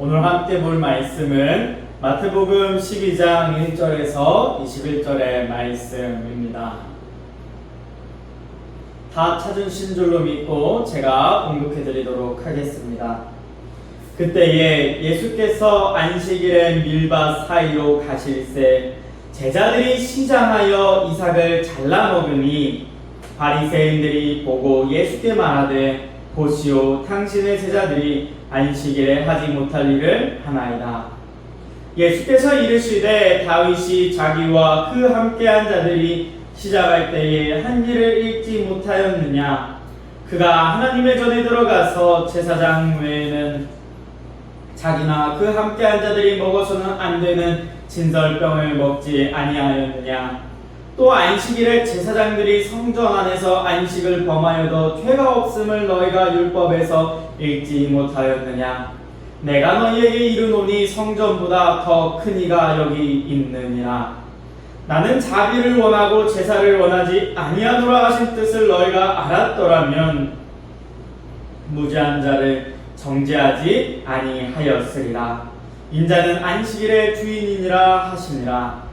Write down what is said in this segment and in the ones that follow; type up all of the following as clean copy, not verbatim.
오늘 함께 볼 말씀은 마태복음 12장 1절에서 21절의 말씀입니다. 다 찾으신 줄로 믿고 제가 봉독해 드리도록 하겠습니다. 그때에 예수께서 안식일에 밀밭 사이로 가실새 제자들이 시장하여 이삭을 잘라 먹으니 바리새인들이 보고 예수께 말하되 보시오, 당신의 제자들이 안식일에 하지 못할 일을 하나이다. 예수께서 이르시되 다윗이 자기와 그 함께한 자들이 시작할 때에 한 일을 읽지 못하였느냐? 그가 하나님의 전에 들어가서 제사장 외에는 자기나 그 함께한 자들이 먹어서는 안 되는 진설병을 먹지 아니하였느냐? 또 안식일에 제사장들이 성전 안에서 안식을 범하여도 죄가 없음을 너희가 율법에서 읽지 못하였느냐? 내가 너희에게 이르노니 성전보다 더 큰 이가 여기 있느니라. 나는 자비를 원하고 제사를 원하지 아니하노라 하신 뜻을 너희가 알았더라면 무죄한 자를 정죄하지 아니하였으리라. 인자는 안식일의 주인이니라 하시니라.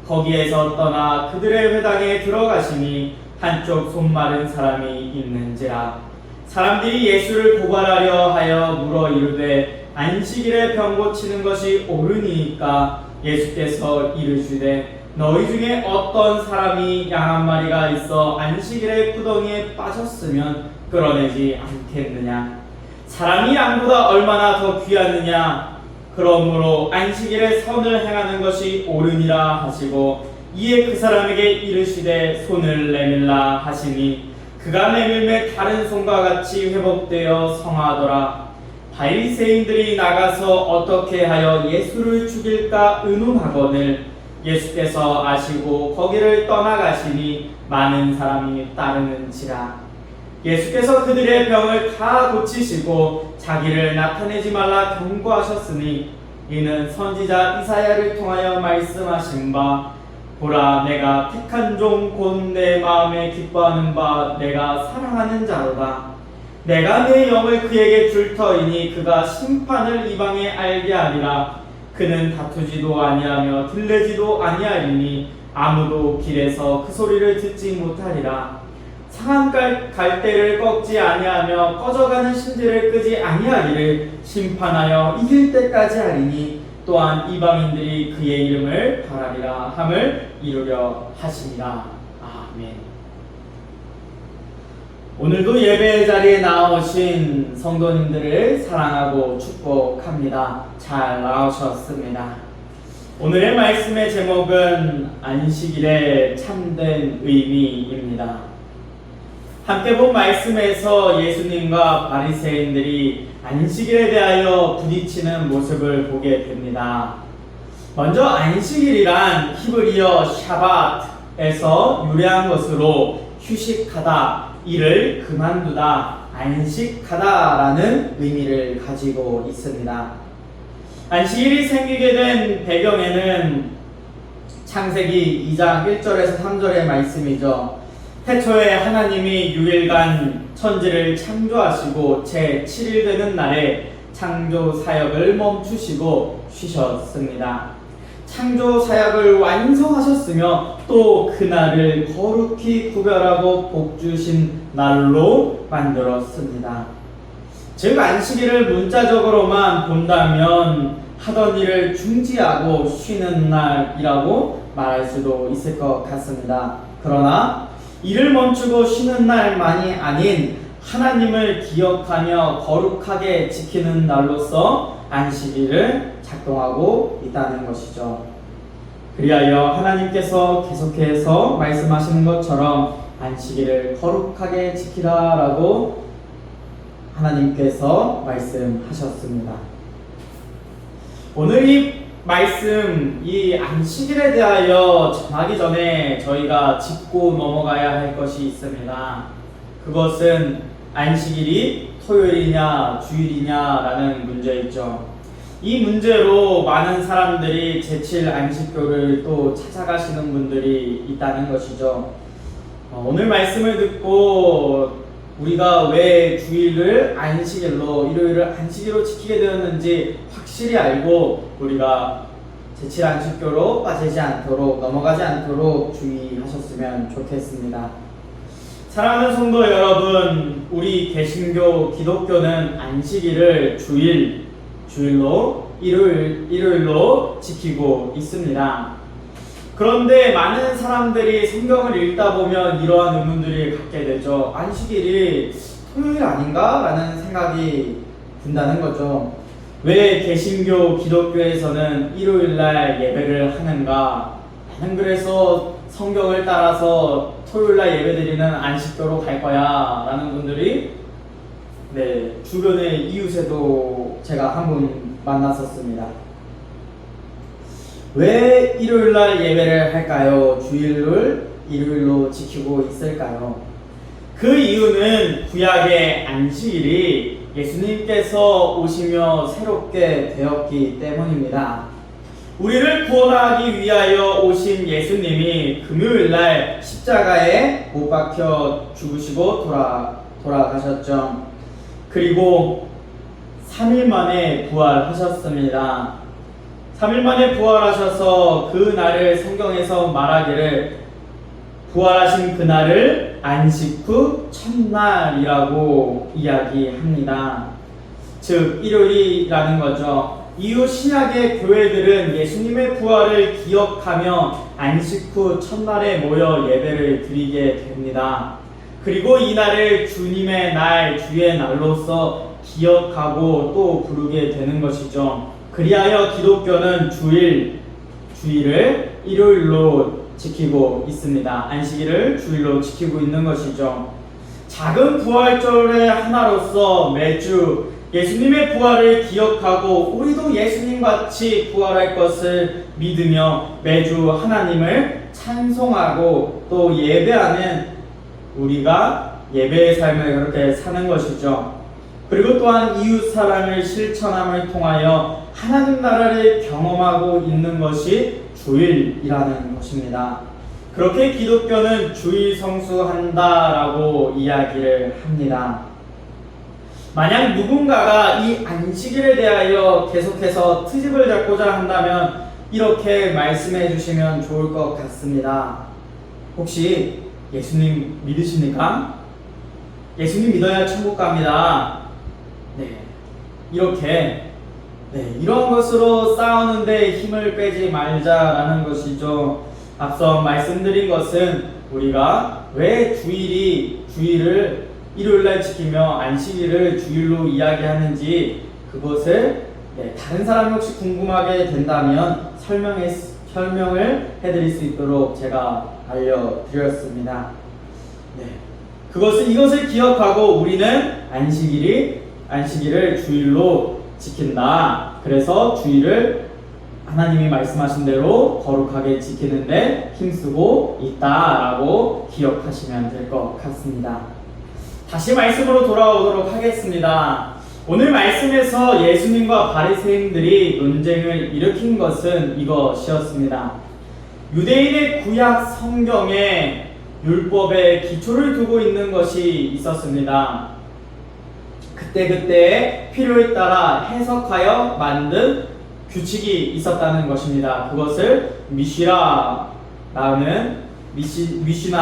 거기에서 떠나 그들의 회당에 들어가시니 한쪽 손 마른 사람이 있는지라. 사람들이 예수를 고발하려 하여 물어 이르되 안식일에 병 고치는 것이 옳으니까? 예수께서 이르시되 너희 중에 어떤 사람이 양 한 마리가 있어 안식일에 구덩이에 빠졌으면 끌어내지 않겠느냐? 사람이 양보다 얼마나 더 귀하느냐? 그러므로 안식일에 선을 행하는 것이 옳으니라 하시고 이에 그 사람에게 이르시되 손을 내밀라 하시니 그가 내밀매 다른 손과 같이 회복되어 성하더라. 바리새인들이 나가서 어떻게 하여 예수를 죽일까 의논하거늘 예수께서 아시고 거기를 떠나가시니 많은 사람이 따르는지라. 예수께서 그들의 병을 다 고치시고 자기를 나타내지 말라 경고하셨으니 이는 선지자 이사야를 통하여 말씀하신 바 보라, 내가 택한 종 곧 내 마음에 기뻐하는 바 내가 사랑하는 자로다. 내가 내 영을 그에게 줄 터이니 그가 심판을 이방에 알게 하리라. 그는 다투지도 아니하며 들레지도 아니하리니 아무도 길에서 그 소리를 듣지 못하리라. 상한 갈대를 꺾지 아니하며 꺼져가는 심지를 끄지 아니하기를 심판하여 이길 때까지 하리니 또한 이방인들이 그의 이름을 바라리라 함을 이루려 하시니라. 아멘. 오늘도 예배 자리에 나오신 성도님들을 사랑하고 축복합니다. 잘 나오셨습니다. 오늘의 말씀의 제목은 안식일의 참된 의미입니다. 함께 본 말씀에서 예수님과 바리새인들이 안식일에 대하여 부딪히는 모습을 보게 됩니다. 먼저 안식일이란 히브리어 샤밧에서 유래한 것으로 휴식하다, 일을 그만두다, 안식하다라는 의미를 가지고 있습니다. 안식일이 생기게 된 배경에는 창세기 2장 1절에서 3절의 말씀이죠. 태초에 하나님이 6일간 천지를 창조하시고 제7일 되는 날에 창조 사역을 멈추시고 쉬셨습니다. 창조 사역을 완성하셨으며 또 그날을 거룩히 구별하고 복주신 날로 만들었습니다. 즉 안식일을 문자적으로만 본다면 하던 일을 중지하고 쉬는 날이라고 말할 수도 있을 것 같습니다. 그러나 일을 멈추고 쉬는 날만이 아닌 하나님을 기억하며 거룩하게 지키는 날로서 안식일을 작동하고 있다는 것이죠. 그리하여 하나님께서 계속해서 말씀하시는 것처럼 안식일을 거룩하게 지키라라고 하나님께서 말씀하셨습니다. 오늘 이 말씀, 이 안식일에 대하여 전하기 전에 저희가 짚고 넘어가야 할 것이 있습니다. 그것은 안식일이 토요일이냐 주일이냐라는 문제있죠. 이 문제로 많은 사람들이 제7 안식교를 또 찾아가시는 분들이 있다는 것이죠. 오늘 말씀을 듣고 우리가 왜 주일을 안식일로, 일요일을 안식일로 지키게 되었는지 확실히 알고 우리가 제7 안식교로 빠지지 않도록, 넘어가지 않도록 주의하셨으면 좋겠습니다. 사랑하는 성도 여러분, 우리 개신교 기독교는 안식일을 주일로, 일요일로 지키고 있습니다. 그런데 많은 사람들이 성경을 읽다 보면 이러한 의문들이 갖게 되죠. 안식일이 토요일 아닌가? 라는 생각이 든다는 거죠. 왜 개신교 기독교에서는 일요일날 예배를 하는가? 나는 그래서 성경을 따라서 토요일날 예배드리는 안식교로 갈 거야 라는 분들이 주변의 이웃에도 제가 한 분 만났었습니다. 왜 일요일날 예배를 할까요? 주일을 일요일로 지키고 있을까요? 그 이유는 구약의 안식일이 예수님께서 오시며 새롭게 되었기 때문입니다. 우리를 구원하기 위하여 오신 예수님이 금요일날 십자가에 못 박혀 죽으시고 돌아가셨죠. 그리고 3일 만에 부활하셨습니다. 3일 만에 부활하셔서 그 날을 성경에서 말하기를 부활하신 그날을 안식 후 첫날이라고 이야기합니다. 즉 일요일이라는 거죠. 이후 신약의 교회들은 예수님의 부활을 기억하며 안식 후 첫날에 모여 예배를 드리게 됩니다. 그리고 이 날을 주님의 날, 주의 날로서 기억하고 또 부르게 되는 것이죠. 그리하여 기독교는 주일을 일요일로 지키고 있습니다. 안식일을 주일로 지키고 있는 것이죠. 작은 부활절의 하나로서 매주 예수님의 부활을 기억하고 우리도 예수님같이 부활할 것을 믿으며 매주 하나님을 찬송하고 또 예배하는 우리가 예배의 삶을 그렇게 사는 것이죠. 그리고 또한 이웃 사랑을 실천함을 통하여 하나님 나라를 경험하고 있는 것이 주일이라는 것입니다. 그렇게 기독교는 주일 성수한다라고 이야기를 합니다. 만약 누군가가 이 안식일에 대하여 계속해서 트집을 잡고자 한다면 이렇게 말씀해 주시면 좋을 것 같습니다. 혹시 예수님 믿으십니까? 예수님 믿어야 천국 갑니다. 이렇게 이런 것으로 싸우는데 힘을 빼지 말자라는 것이죠. 앞서 말씀드린 것은 우리가 왜 주일을 일요일날 지키며 안식일을 주일로 이야기하는지 그것을 다른 사람이 혹시 궁금하게 된다면 설명을 해드릴 수 있도록 제가 알려드렸습니다. 이것을 기억하고 우리는 안식일을 주일로 지킨다. 그래서 주일을 하나님이 말씀하신 대로 거룩하게 지키는데 힘쓰고 있다라고 기억하시면 될 것 같습니다. 다시 말씀으로 돌아오도록 하겠습니다. 오늘 말씀에서 예수님과 바리새인들이 논쟁을 일으킨 것은 이것이었습니다. 유대인의 구약 성경에 율법에 기초를 두고 있는 것이 있었습니다. 그때 필요에 따라 해석하여 만든 규칙이 있었다는 것입니다. 그것을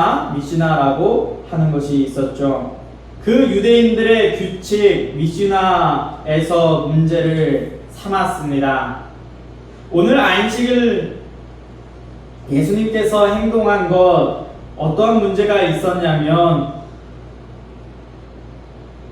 미시나라고 하는 것이 있었죠. 그 유대인들의 규칙 미시나에서 문제를 삼았습니다. 오늘 안식일 예수님께서 행동한 것 어떠한 문제가 있었냐면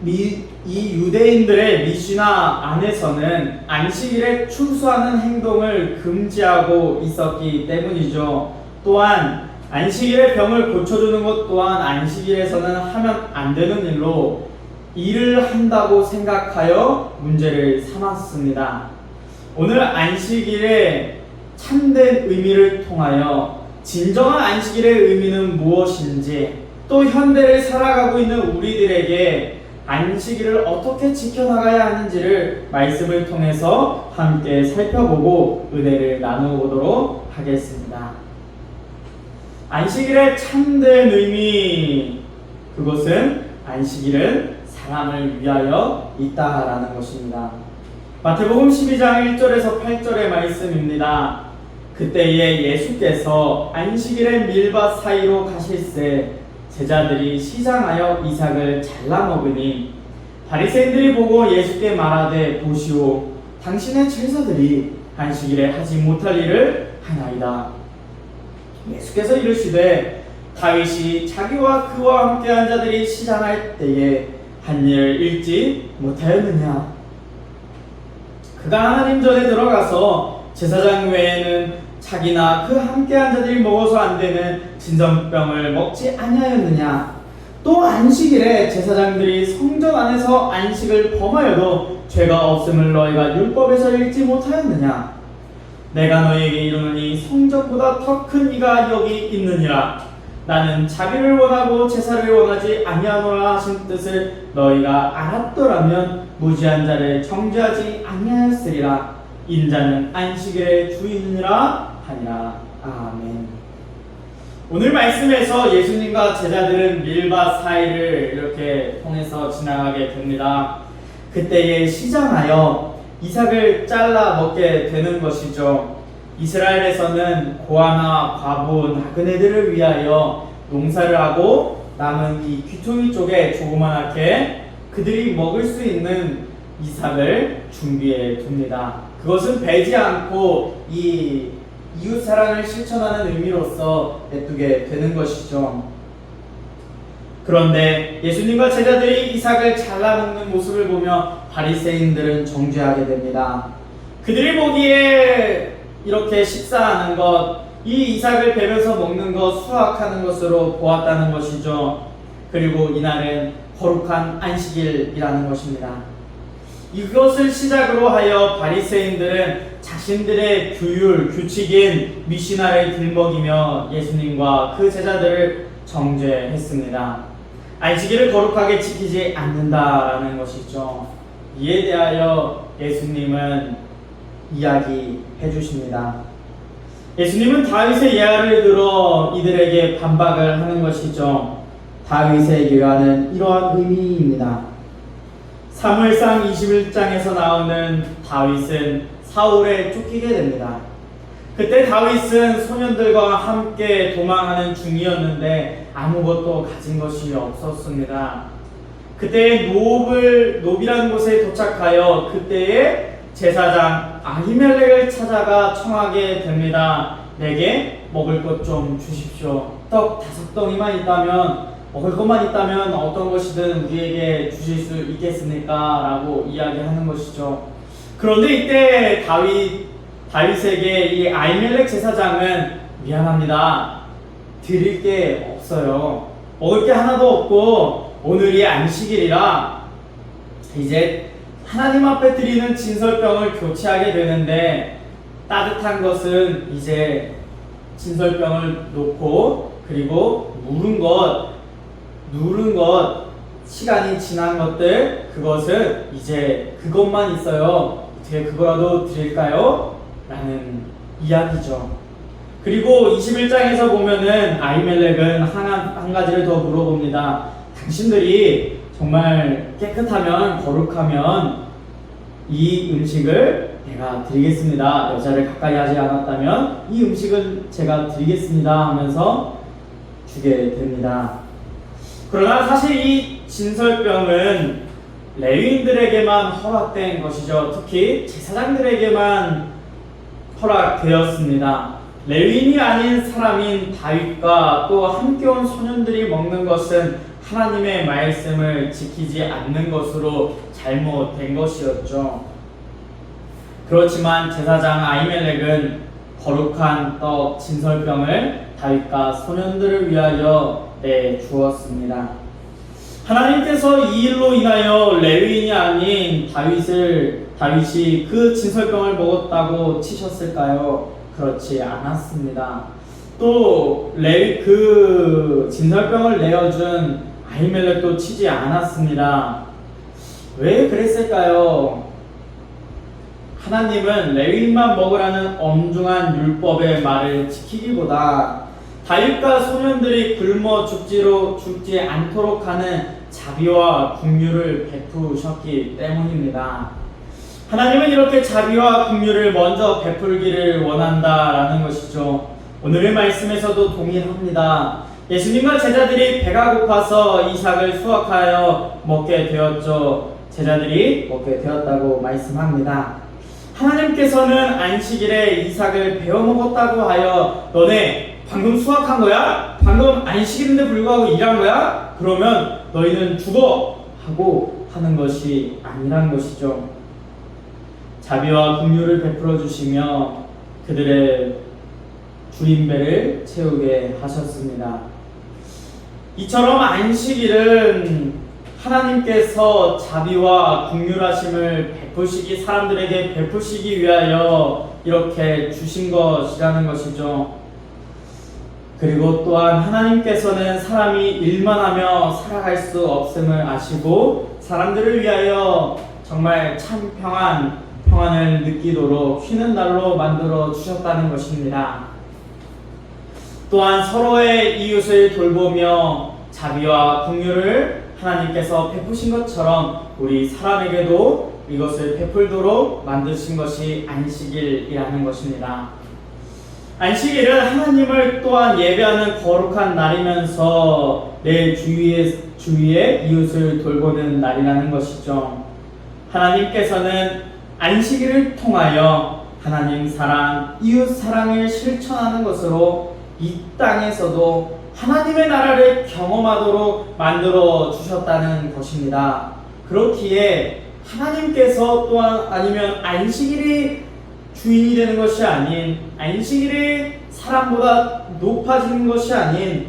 이 유대인들의 미시나 안에서는 안식일에 출소하는 행동을 금지하고 있었기 때문이죠. 또한 안식일에 병을 고쳐주는 것 또한 안식일에서는 하면 안 되는 일을 한다고 생각하여 문제를 삼았습니다. 오늘 안식일의 참된 의미를 통하여 진정한 안식일의 의미는 무엇인지 또 현대를 살아가고 있는 우리들에게 안식일을 어떻게 지켜나가야 하는지를 말씀을 통해서 함께 살펴보고 은혜를 나누어보도록 하겠습니다. 안식일의 참된 의미, 그것은 안식일은 사람을 위하여 있다라는 것입니다. 마태복음 12장 1절에서 8절의 말씀입니다. 그때에 예수께서 안식일의 밀밭 사이로 가실새 제자들이 시장하여 이삭을 잘라 먹으니 바리새인들이 보고 예수께 말하되 보시오 당신의 제자들이 안식일에 하지 못할 일을 하나이다. 예수께서 이르시되 다윗이 자기와 그와 함께한 자들이 시장할 때에 한 일을 읽지 못하였느냐. 그가 하나님 전에 들어가서 제사장 외에는 자기나 그 함께한 자들이 먹어서 안 되는 진설병을 먹지 아니하였느냐. 또 안식일에 제사장들이 성전 안에서 안식을 범하여도 죄가 없음을 너희가 율법에서 읽지 못하였느냐. 내가 너희에게 이르노니 성전보다 더 큰 이가 여기 있느니라. 나는 자비를 원하고 제사를 원하지 아니하노라 하신 뜻을 너희가 알았더라면 무지한 자를 정죄하지 아니하였으리라. 인자는 안식일의 주인이라 하니라. 아멘. 오늘 말씀에서 예수님과 제자들은 밀밭 사이를 이렇게 통해서 지나가게 됩니다. 그때에 시장하여 이삭을 잘라 먹게 되는 것이죠. 이스라엘에서는 고아나 과부 나그네들을 위하여 농사를 하고 남은 이 귀퉁이 쪽에 조그맣게 그들이 먹을 수 있는 이삭을 준비해 둡니다. 그것은 배지 않고 이 이웃 사랑을 실천하는 의미로서 내두게 되는 것이죠. 그런데 예수님과 제자들이 이삭을 잘라먹는 모습을 보며 바리새인들은 정죄하게 됩니다. 그들이 보기에 이렇게 식사하는 것, 이 이삭을 베면서 먹는 것, 수확하는 것으로 보았다는 것이죠. 그리고 이날은 거룩한 안식일이라는 것입니다. 이것을 시작으로 하여 바리새인들은 자신들의 규율, 규칙인 미시나를 들먹이며 예수님과 그 제자들을 정죄했습니다. 안식일을 거룩하게 지키지 않는다라는 것이죠. 이에 대하여 예수님은 이야기해 주십니다. 예수님은 다윗의 예화를 들어 이들에게 반박을 하는 것이죠. 다윗의 예화는 이러한 의미입니다. 사무엘상 21장에서 나오는 다윗은 사울에 쫓기게 됩니다. 그때 다윗은 소년들과 함께 도망하는 중이었는데 아무것도 가진 것이 없었습니다. 그때 노비라는 곳에 도착하여 그때에 제사장 아히멜렉을 찾아가 청하게 됩니다. 내게 먹을 것 좀 주십시오. 떡 5덩이만 있다면, 먹을 것만 있다면 어떤 것이든 우리에게 주실 수 있겠습니까? 라고 이야기하는 것이죠. 그런데 이때 다윗에게 이 아히멜렉 제사장은 미안합니다. 드릴 게 없어요. 먹을 게 하나도 없고 오늘이 안식일이라 이제 하나님 앞에 드리는 진설병을 교체하게 되는데 따뜻한 것은 이제 진설병을 놓고 그리고 누른 것 시간이 지난 것들 그것은 이제 그것만 있어요. 어떻게 그거라도 드릴까요? 라는 이야기죠. 그리고 21장에서 보면은 아히멜렉은 한 가지를 더 물어봅니다. 당신들이 정말 깨끗하면 거룩하면 이 음식을 내가 드리겠습니다. 여자를 가까이 하지 않았다면 이 음식을 제가 드리겠습니다 하면서 주게 됩니다. 그러나 사실 이 진설병은 레위인들에게만 허락된 것이죠. 특히 제사장들에게만 허락되었습니다. 레위인이 아닌 사람인 다윗과 또 함께 온 소년들이 먹는 것은 하나님의 말씀을 지키지 않는 것으로 잘못된 것이었죠. 그렇지만 제사장 아히멜렉은 거룩한 떡 진설병을 다윗과 소년들을 위하여 내주었습니다. 하나님께서 이 일로 인하여 레위인이 아닌 다윗이 그 진설병을 먹었다고 치셨을까요? 그렇지 않았습니다. 또 그 진설병을 내어준 아히멜렉도 치지 않았습니다. 왜 그랬을까요? 하나님은 레위인만 먹으라는 엄중한 율법의 말을 지키기보다 다윗과 소년들이 굶어 죽지 않도록 하는 자비와 긍휼을 베푸셨기 때문입니다. 하나님은 이렇게 자비와 긍휼을 먼저 베풀기를 원한다라는 것이죠. 오늘의 말씀에서도 동일합니다. 예수님과 제자들이 배가 고파서 이삭을 수확하여 먹게 되었죠. 제자들이 먹게 되었다고 말씀합니다. 하나님께서는 안식일에 이삭을 베어 먹었다고 하여 너네 방금 수확한 거야? 방금 안식일인데 불구하고 일한 거야? 그러면 너희는 죽어! 하고 하는 것이 아니란 것이죠. 자비와 긍휼을 베풀어 주시며 그들의 줄임배를 채우게 하셨습니다. 이처럼 안식일은 하나님께서 자비와 긍휼하심을 베푸시기 사람들에게 베푸시기 위하여 이렇게 주신 것이라는 것이죠. 그리고 또한 하나님께서는 사람이 일만 하며 살아갈 수 없음을 아시고 사람들을 위하여 정말 참 평안을 느끼도록 쉬는 날로 만들어 주셨다는 것입니다. 또한 서로의 이웃을 돌보며 자비와 긍휼을 하나님께서 베푸신 것처럼 우리 사람에게도 이것을 베풀도록 만드신 것이 안식일이라는 것입니다. 안식일은 하나님을 또한 예배하는 거룩한 날이면서 내 주위의 이웃을 돌보는 날이라는 것이죠. 하나님께서는 안식일을 통하여 하나님 사랑, 이웃 사랑을 실천하는 것으로 이 땅에서도 하나님의 나라를 경험하도록 만들어 주셨다는 것입니다. 그렇기에 하나님께서 또한 아니면 안식일이 주인이 되는 것이 아닌, 안식일이 사람보다 높아지는 것이 아닌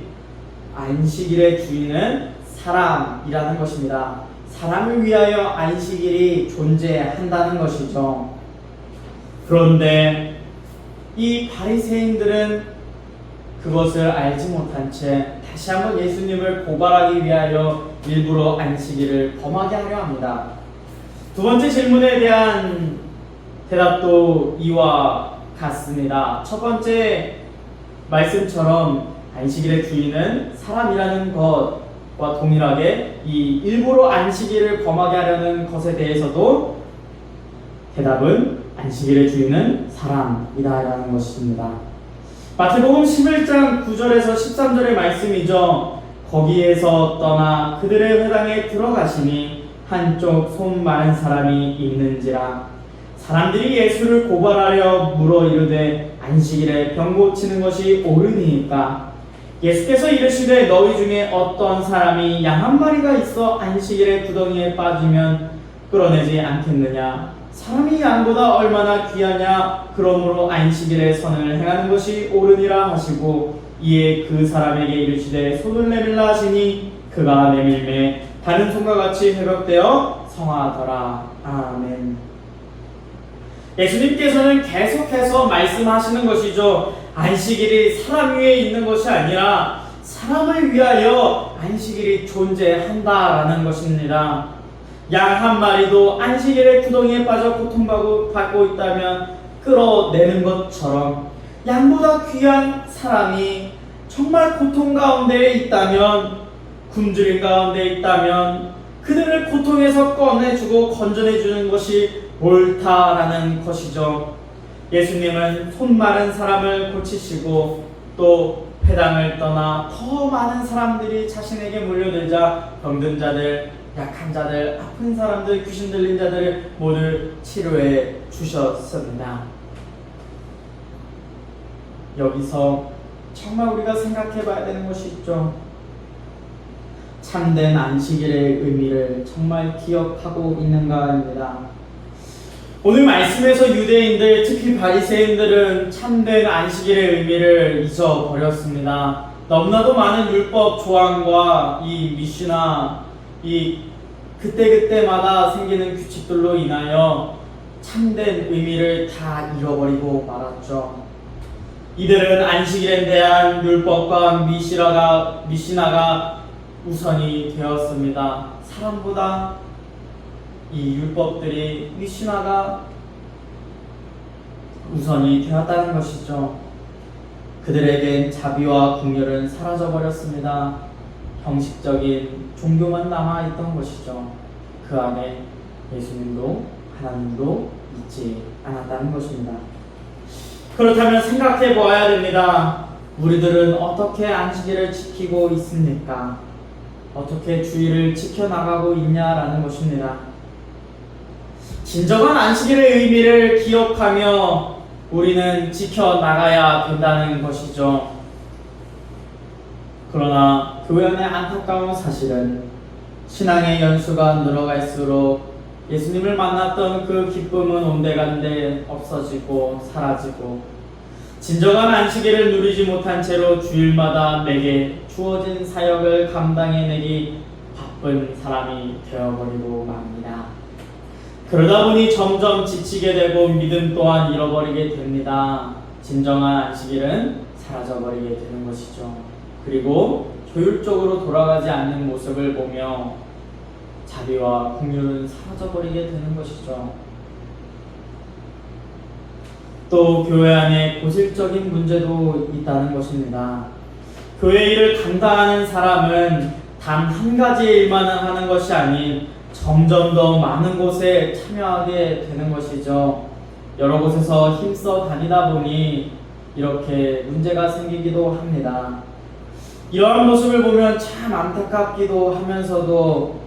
안식일의 주인은 사람이라는 것입니다. 사람을 위하여 안식일이 존재한다는 것이죠. 그런데 이 바리새인들은 그것을 알지 못한 채 다시 한번 예수님을 고발하기 위하여 일부러 안식일을 범하게 하려 합니다. 두 번째 질문에 대한 대답도 이와 같습니다. 첫 번째 말씀처럼 안식일의 주인은 사람이라는 것과 동일하게 이 일부러 안식일을 범하게 하려는 것에 대해서도 대답은 안식일의 주인은 사람이다라는 것입니다. 마태복음 11장 9절에서 13절의 말씀이죠. 거기에서 떠나 그들의 회당에 들어가시니 한쪽 손 마른 사람이 있는지라. 사람들이 예수를 고발하려 물어 이르되 안식일에 병 고치는 것이 옳으니까. 예수께서 이르시되 너희 중에 어떤 사람이 양 한 마리가 있어 안식일에 구덩이에 빠지면 끌어내지 않겠느냐. 사람이 양보다 얼마나 귀하냐. 그러므로 안식일에 선을 행하는 것이 옳으니라 하시고 이에 그 사람에게 이르시되 손을 내밀라 하시니 그가 내밀매 다른 손과 같이 회복되어 성하더라. 아멘. 예수님께서는 계속해서 말씀하시는 것이죠. 안식일이 사람 위에 있는 것이 아니라 사람을 위하여 안식일이 존재한다라는 것입니다. 양 한 마리도 안식일에 구덩이에 빠져 고통받고 있다면 끌어내는 것처럼 양보다 귀한 사람이 정말 고통 가운데 있다면, 굶주림 가운데 있다면 그들을 고통에서 꺼내주고 건져내주는 것이 옳다라는 것이죠. 예수님은 손 마른 사람을 고치시고 또 회당을 떠나 더 많은 사람들이 자신에게 몰려들자 병든 자들, 약한 자들, 아픈 사람들, 귀신 들린 자들을 모두 치료해 주셨습니다. 여기서 정말 우리가 생각해 봐야 되는 것이 있죠. 참된 안식일의 의미를 정말 기억하고 있는가입니다. 오늘 말씀에서 유대인들, 특히 바리새인들은 참된 안식일의 의미를 잊어버렸습니다. 너무나도 많은 율법 조항과 이 미시나 이 그때그때마다 생기는 규칙들로 인하여 참된 의미를 다 잃어버리고 말았죠. 이들은 안식일에 대한 율법과 미시나가 우선이 되었습니다. 사람보다 이 율법들이, 미시나가 우선이 되었다는 것이죠. 그들에겐 자비와 긍휼은 사라져버렸습니다. 형식적인 종교만 남아있던 것이죠. 그 안에 예수님도 하나님도 있지 않았다는 것입니다. 그렇다면 생각해 보아야 됩니다. 우리들은 어떻게 안식일을 지키고 있습니까? 어떻게 주의를 지켜나가고 있냐라는 것입니다. 진정한 안식일의 의미를 기억하며 우리는 지켜나가야 된다는 것이죠. 그러나 교회 안의 안타까운 사실은 신앙의 연수가 늘어갈수록 예수님을 만났던 그 기쁨은 온데간데 없어지고 사라지고 진정한 안식일을 누리지 못한 채로 주일마다 내게 주어진 사역을 감당해내기 바쁜 사람이 되어버리고 맙니다. 그러다 보니 점점 지치게 되고 믿음 또한 잃어버리게 됩니다. 진정한 안식일은 사라져버리게 되는 것이죠. 그리고 효율적으로 돌아가지 않는 모습을 보며 자비와 긍휼은 사라져버리게 되는 것이죠. 또 교회 안에 고질적인 문제도 있다는 것입니다. 교회 일을 감당하는 사람은 단 한 가지 일만 하는 것이 아닌 점점 더 많은 곳에 참여하게 되는 것이죠. 여러 곳에서 힘써 다니다 보니 이렇게 문제가 생기기도 합니다. 이러한 모습을 보면 참 안타깝기도 하면서도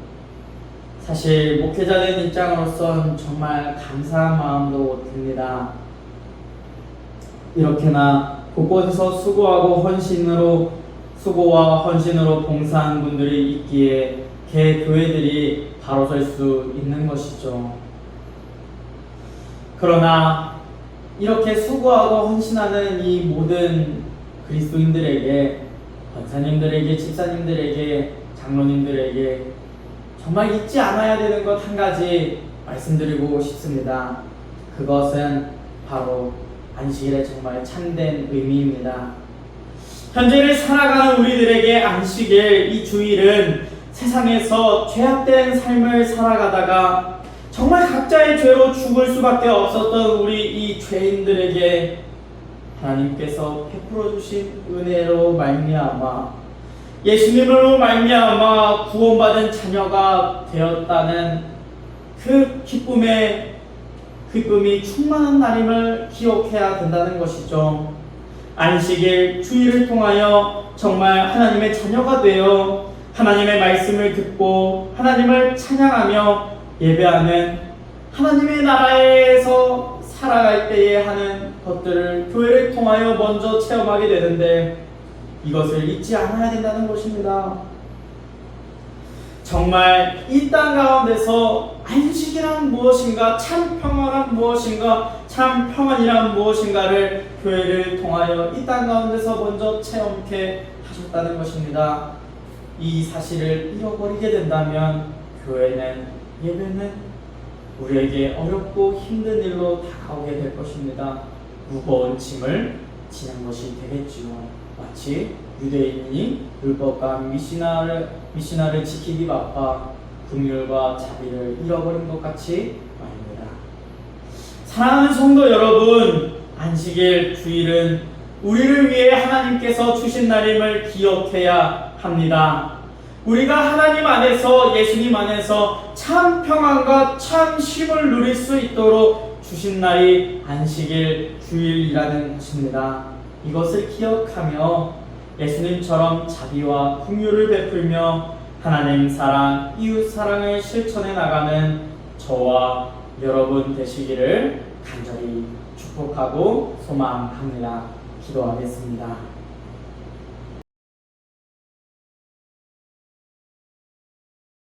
사실 목회자된 입장으로선 정말 감사한 마음도 듭니다. 이렇게나 곳곳에서 수고와 헌신으로 봉사한 분들이 있기에 개 교회들이 바로 설 수 있는 것이죠. 그러나 이렇게 수고하고 헌신하는 이 모든 그리스도인들에게, 권사님들에게, 집사님들에게, 장로님들에게 정말 잊지 않아야 되는 것 한 가지 말씀드리고 싶습니다. 그것은 바로 안식일의 정말 참된 의미입니다. 현재를 살아가는 우리들에게 안식일, 이 주일은 세상에서 죄악된 삶을 살아가다가 정말 각자의 죄로 죽을 수밖에 없었던 우리 이 죄인들에게 하나님께서 베풀어 주신 은혜로 말미암아 예수님으로 말미암아 구원받은 자녀가 되었다는 그 기쁨이 충만한 날임을 기억해야 된다는 것이죠. 안식일, 주일을 통하여 정말 하나님의 자녀가 되어 하나님의 말씀을 듣고 하나님을 찬양하며 예배하는 하나님의 나라에서 살아갈 때에 하는 것들을 교회를 통하여 먼저 체험하게 되는데 이것을 잊지 않아야 된다는 것입니다. 정말 이 땅 가운데서 안식이란 무엇인가, 참 평화란 무엇인가, 참 평안이란 무엇인가를 교회를 통하여 이 땅 가운데서 먼저 체험케 하셨다는 것입니다. 이 사실을 잃어버리게 된다면 교회는, 예배는 우리에게 어렵고 힘든 일로 다가오게 될 것입니다. 무거운 짐을 지는 것이 되겠지요. 마치 유대인이 율법과 미시나를 지키기 바빠 긍휼과 자비를 잃어버린 것 같이 말입니다. 사랑하는 성도 여러분, 안식일, 주일은 우리를 위해 하나님께서 주신 날임을 기억해야 합니다. 우리가 하나님 안에서, 예수님 안에서 참 평안과 참 쉼을 누릴 수 있도록 주신 날이 안식일, 주일이라는 것입니다. 이것을 기억하며 예수님처럼 자비와 긍휼을 베풀며 하나님 사랑, 이웃 사랑을 실천해 나가는 저와 여러분 되시기를 간절히 축복하고 소망합니다. 기도하겠습니다.